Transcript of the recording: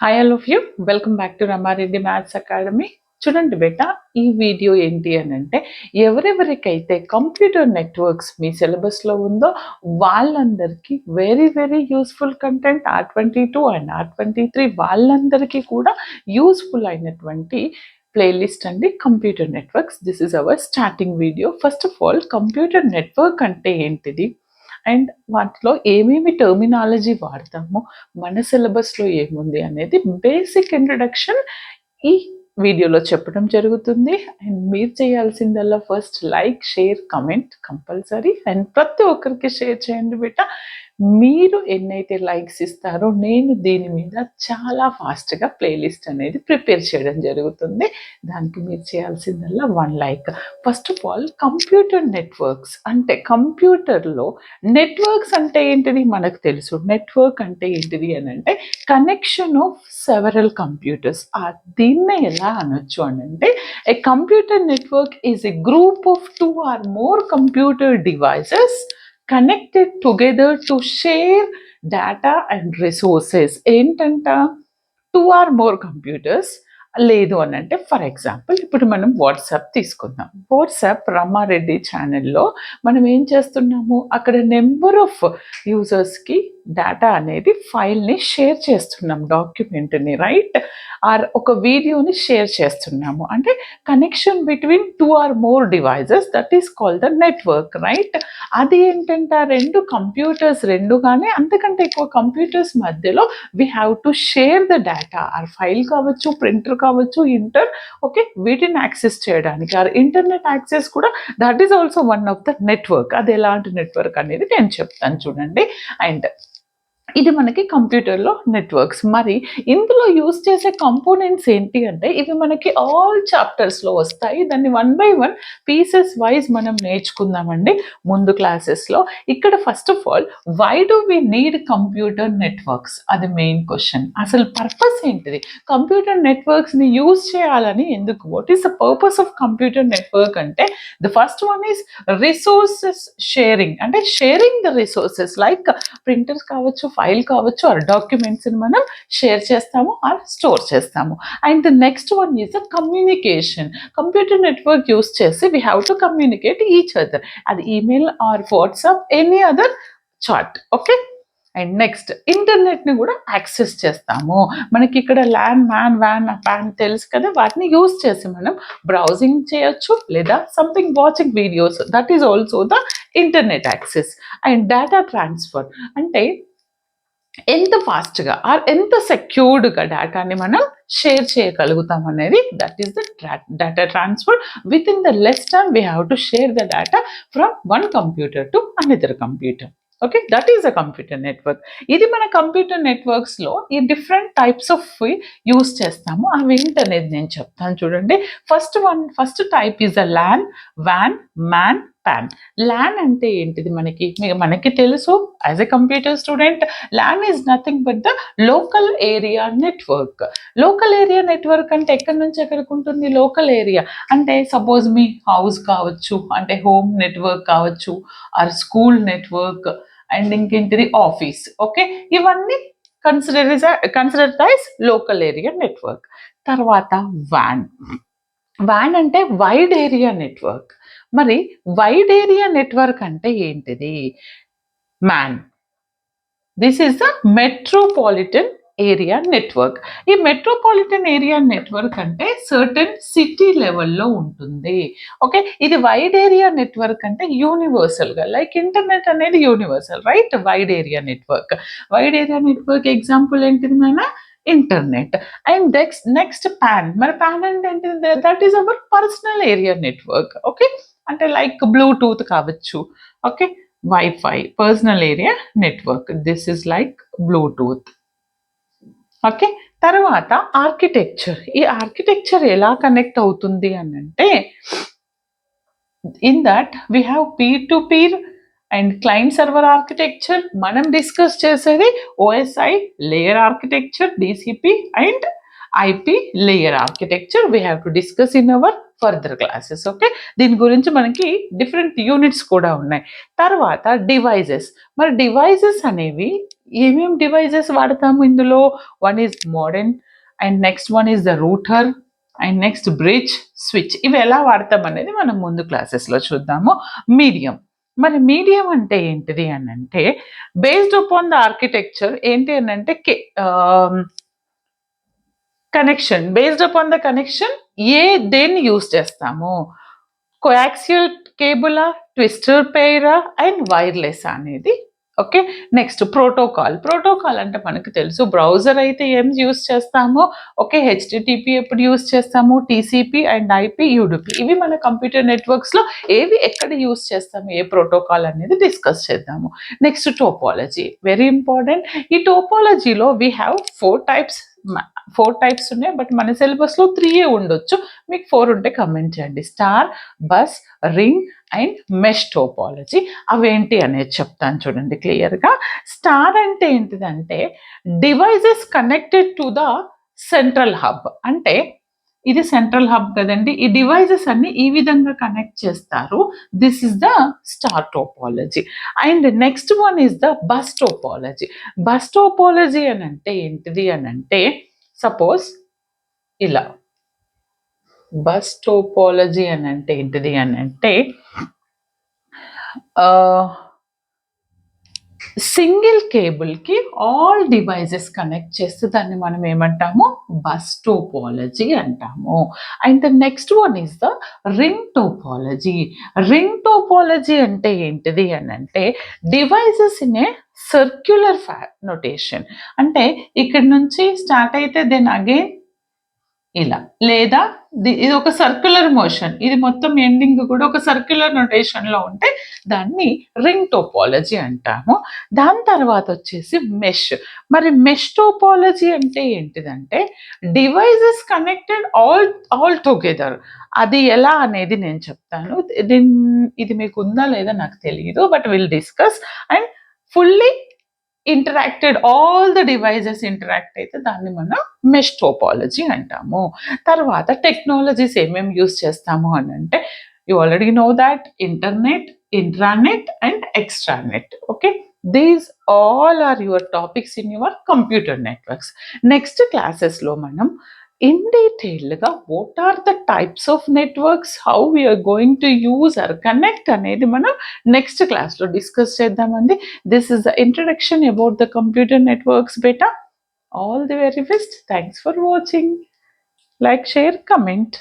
Hi all of you, welcome back to Rama Reddy maths academy. చూడండి బేటా, ఈ video ఏంటి అని అంటే, ఎవరెవరికైతే కంప్యూటర్ నెట్వర్క్స్ మీ సిలబస్లో ఉందో వాళ్ళందరికీ very very useful content. R22 and R23 వాళ్ళందరికీ కూడా యూస్ఫుల్ అయినటువంటి ప్లేలిస్ట్ అండి computer networks. This is our starting video. First of all, computer network అంటే ఏంటిది అండ్ వాటిలో ఏమేమి టర్మినాలజీ వాడతాము, మన సిలబస్లో ఏముంది అనేది బేసిక్ ఇంట్రడక్షన్ ఈ వీడియోలో చెప్పడం జరుగుతుంది. అండ్ మీరు చేయాల్సిందల్లా first like, share, comment compulsory. And ప్రతి ఒక్కరికి షేర్ చేయండి బేట. మీరు ఎన్నైతే లైక్స్ ఇస్తారో నేను దీని మీద చాలా ఫాస్ట్గా ప్లేలిస్ట్ అనేది ప్రిపేర్ చేయడం జరుగుతుంది. దానికి మీరు చేయాల్సిందల్లా 1 like. First of all, computer networks అంటే కంప్యూటర్లో నెట్వర్క్స్ అంటే ఏంటిది మనకు తెలుసు. నెట్వర్క్ అంటే ఏంటిది అని అంటే కనెక్షన్ ఆఫ్ సెవరల్ కంప్యూటర్స్. దీన్నే ఎలా అనొచ్చు అని అంటే a computer network is a group of 2 or more computer devices connected together to share data and resources. ఏంటంట, 2 or more computers. లేదు అని అంటే, ఫర్ ఎగ్జాంపుల్ ఇప్పుడు మనం వాట్సాప్ తీసుకుందాం. వాట్సాప్ రమారెడ్డి ఛానల్లో మనం ఏం చేస్తున్నాము, అక్కడ నెంబర్ ఆఫ్ యూజర్స్కి డేటా అనేది ఫైల్ని షేర్ చేస్తున్నాం, డాక్యుమెంట్ని, రైట్? ఆర్ ఒక వీడియోని షేర్ చేస్తున్నాము. అంటే connection between 2 or more devices, that is called the network, right? అది ఏంటంటే రెండు కంప్యూటర్స్, రెండు కానీ అంతకంటే ఎక్కువ కంప్యూటర్స్ మధ్యలో we have to share the data. Or file కావచ్చు, ప్రింటర్ కావచ్చు, ఓకే, వీటిని యాక్సెస్ చేయడానికి ఆర్ ఇంటర్నెట్ యాక్సెస్ కూడా that is also one of the network. అది ఎలాంటి నెట్వర్క్ అనేది నేను చెప్తాను చూడండి. అండ్ ఇది మనకి కంప్యూటర్లో నెట్వర్క్స్. మరి ఇందులో యూస్ చేసే కంపోనెంట్స్ ఏంటి అంటే ఇవి మనకి ఆల్ చాప్టర్స్లో వస్తాయి. దాన్ని 1 by 1 పీసెస్ వైజ్ మనం నేర్చుకుందామండి ముందు క్లాసెస్లో. ఇక్కడ first of all, why do we need computer networks? అది మెయిన్ క్వశ్చన్. అసలు పర్పస్ ఏంటిది, కంప్యూటర్ నెట్వర్క్స్ని యూజ్ చేయాలని ఎందుకు? What is the purpose of computer network అంటే the first one is resources sharing. అంటే sharing the resources like printers కావచ్చు, file కావచ్చు, ఆర్ డాక్యుమెంట్స్ని మనం షేర్ చేస్తాము ఆర్ స్టోర్ చేస్తాము. And the next one is the communication. Computer network use చేసి we have to communicate each other. అది email or WhatsApp, any other chat, okay? And next, ఇంటర్నెట్ని కూడా యాక్సెస్ చేస్తాము. మనకి ఇక్కడ ల్యాన్, మ్యాన్, వ్యాన్, ప్యాన్ తెలుసు కదా, వాటిని యూస్ చేసి మనం బ్రౌజింగ్ చేయొచ్చు లేదా something watching videos, that is also the internet access. And data transfer అంటే ఎంత ఫాస్ట్గా ఆర్ ఎంత సెక్యూర్డ్గా డేటాని మనం షేర్ చేయగలుగుతాం అనేది, that is the data transfer. With in the less time we have to share the data from one computer to another computer. Okay, that is a computer network. ఇది మన కంప్యూటర్ నెట్వర్క్స్లో ఈ different types of use చేస్తాము. అవి ఏంటనేది నేను చెప్తాను చూడండి. First type is a LAN, van, man, pan. LAN అంటే ఏంటిది మనకి తెలుసు. As a computer student, LAN is nothing but the local area network. Local area network అంటే ఎక్కడి నుంచి ఎక్కడికి ఉంటుంది లోకల్ ఏరియా అంటే, సపోజ్ మీ హౌస్ కావచ్చు, అంటే హోమ్ నెట్వర్క్ కావచ్చు, are school network, and ఇంకేంటిది office, okay? ఇవన్నీ considered as local area network. తర్వాత వ్యాన్. వ్యాన్ అంటే వైడ్ ఏరియా నెట్వర్క్. మరి వైడ్ ఏరియా నెట్వర్క్ అంటే ఏంటిది? Man. This is the metropolitan area network. ఈ మెట్రోపాలిటన్ ఏరియా నెట్వర్క్ అంటే certain city లెవెల్లో ఉంటుంది, ఓకే? ఇది వైడ్ ఏరియా నెట్వర్క్ అంటే యూనివర్సల్గా, లైక్ ఇంటర్నెట్ అనేది universal, right? Wide area network example ఏంటిది మన ఇంటర్నెట్. And next pan. మరి ప్యాన్ అంటే ఏంటిది? That is our personal area network, okay? అంటే లైక్ బ్లూటూత్ కావచ్చు, okay? Wifi, personal area network. This is like Bluetooth, okay? తర్వాత architecture. ఈ architecture ఎలా కనెక్ట్ అవుతుంది అని అంటే, in that we have peer to peer and client server architecture. మనం discuss చేసేది OSI layer architecture, DCP and IP layer architecture. We have to discuss in our further classes, okay? దీని గురించి మనకి different units కూడా ఉన్నాయి. తర్వాత devices. మరి devices అనేవి ఏమేం డివైజెస్ వాడతాము ఇందులో? One is modem and next one is the router and next bridge, switch. ఇవి ఎలా వాడతాం అనేది మనం ముందు క్లాసెస్లో చూద్దాము. మీడియం, మరి మీడియం అంటే ఏంటిది అని అంటే బేస్డ్ అపాన్ ద ఆర్కిటెక్చర్ ఏంటి అని అంటే connection, based upon the connection దేన్ని యూస్ చేస్తాము, కోయాక్సియల్ కేబులా, ట్విస్టర్ పెయిరా అండ్ వైర్లెస్ అనేది. Okay, next protocol. ప్రోటోకాల్ అంటే మనకు తెలుసు, బ్రౌజర్ అయితే ఏం యూస్ చేస్తామో, ఓకే, హెచ్టిటిపి ఎప్పుడు యూస్ చేస్తాము, టీసీపీ అండ్ ఐపీ, యూడిపి. ఇవి మన కంప్యూటర్ నెట్వర్క్స్లో ఏవి ఎక్కడ యూస్ చేస్తాము, ఏ ప్రోటోకాల్ అనేది డిస్కస్ చేద్దాము. Next topology, very important. ఈ టోపాలజీలో వీ హ్యావ్ 4 టైప్స్ ఉన్నాయి, బట్ మన సిలబస్లో 3 ఉండొచ్చు. మీకు 4 ఉంటే కమెంట్ చేయండి. Star, bus, ring and mesh topology. అవేంటి అనేది చెప్తాను చూడండి క్లియర్గా. స్టార్ అంటే ఏంటిదంటే devices connected to the central hub. అంటే ఇది సెంట్రల్ హబ్ కదండి, ఈ డివైజెస్ అన్ని ఈ విధంగా కనెక్ట్ చేస్తారు. This is the star topology. And next one is the bus topology. Bus topology అని అంటే ఏంటిది అని అంటే సపోజ్ ఇలా. బస్ టోపాలజీ అని అంటే ఏంటిది అని అంటే సింగిల్ కేబుల్కి ఆల్ డివైజెస్ కనెక్ట్ చేస్తే దాన్ని మనం ఏమంటాము, బస్ టోపాలజీ అంటాము. And the next one is the ring topology. Ring topology అంటే ఏంటిది అని అంటే devices in a circular notation. అంటే ఇక్కడ నుంచి స్టార్ట్ అయితే దెన్ అగైన్ ఇలా, లేదా ఇది ఒక సర్క్యులర్ మోషన్, ఇది మొత్తం ఎండింగ్ కూడా ఒక సర్క్యులర్ నొటేషన్లో ఉంటే దాన్ని రింగ్ టోపాలజీ అంటాము. దాని తర్వాత వచ్చేసి మెష్. మరి మెష్ టోపాలజీ అంటే ఏంటిదంటే డివైజెస్ కనెక్టెడ్ ఆల్ టుగెదర్. అది ఎలా అనేది నేను చెప్తాను. ఇది మీకు ఉందా లేదా నాకు తెలియదు, but will discuss. And fully interacted, all the devices interact అయితే దాన్ని మనం మెష్ టోపాలజీ అంటాము. తర్వాత టెక్నాలజీస్ ఏమేమి యూస్ చేస్తాము అని అంటే you already know that internet, intranet and extranet. Okay, these all are your topics in your computer networks. Next క్లాసెస్లో మనం ఇన్ డీటెయిల్గా what are the types of networks, how we're going to use or connect అనేది మనం next క్లాస్లో discuss చేద్దామండి. This is the introduction about the computer networks బేటా. All the very best. Thanks for watching. Like, share, comment.